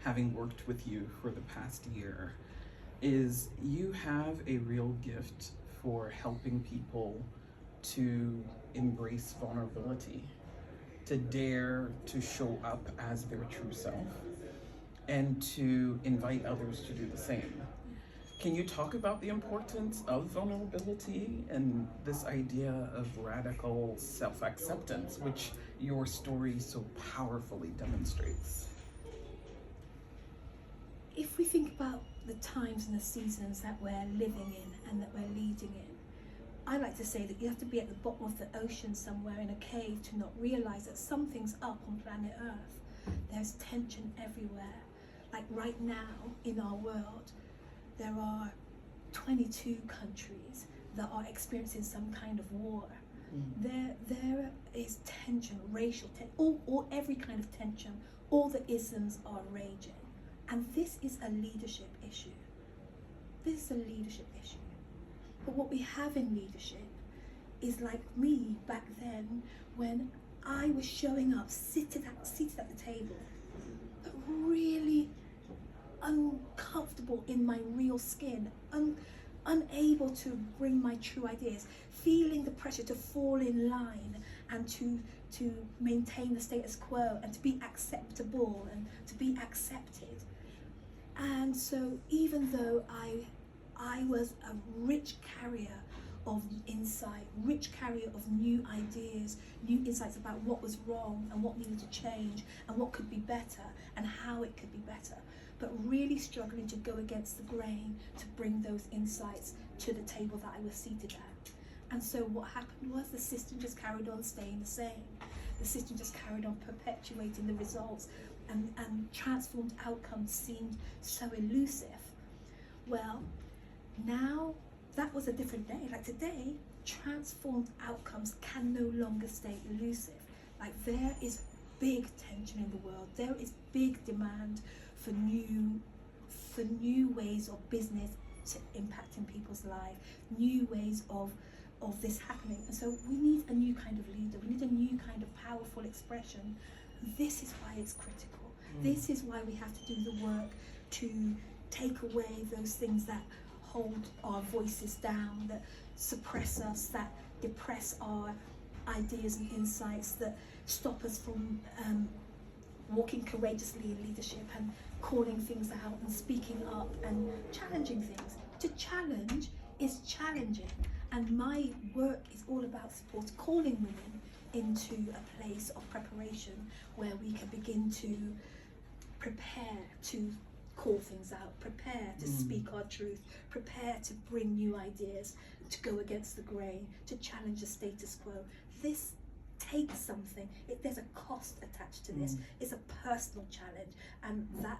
having worked with you for the past year, is you have a real gift for helping people to embrace vulnerability, to dare to show up as their true self, and to invite others to do the same. Can you talk about the importance of vulnerability and this idea of radical self-acceptance, which your story so powerfully demonstrates? If we think about the times and the seasons that we're living in and that we're leading in, I like to say that you have to be at the bottom of the ocean somewhere in a cave to not realize that something's up on planet Earth. There's tension everywhere. Like right now in our world, there are 22 countries that are experiencing some kind of war. There is tension, racial tension, every kind of tension. All the isms are raging. And this is a leadership issue. This is a leadership issue. But what we have in leadership is like me back then when I was showing up, seated at the table, but really uncomfortable in my real skin, unable to bring my true ideas, feeling the pressure to fall in line and to maintain the status quo and to be acceptable and to be accepted. And so even though I was a rich carrier of insight, rich carrier of new ideas, new insights about what was wrong and what needed to change and what could be better and how it could be better, but really struggling to go against the grain to bring those insights to the table that I was seated at. And so what happened was the system just carried on staying the same. The system just carried on perpetuating the results, and transformed outcomes seemed so elusive. Well, now that was a different day. Like today, transformed outcomes can no longer stay elusive. Like there is big tension in the world. There is big demand for new ways of business to impacting people's lives, new ways of this happening. And so we need a new kind of leader. We need a new kind of powerful expression. This is why it's critical. This is why we have to do the work to take away those things that hold our voices down, that suppress us, that depress our ideas and insights, that stop us from walking courageously in leadership and calling things out and speaking up and challenging things. To challenge is challenging, and my work is all about support, calling women into a place of preparation where we can begin to prepare to call things out, prepare to speak our truth, prepare to bring new ideas, to go against the grain, to challenge the status quo. This takes something. There's a cost attached to this. It's a personal challenge, and that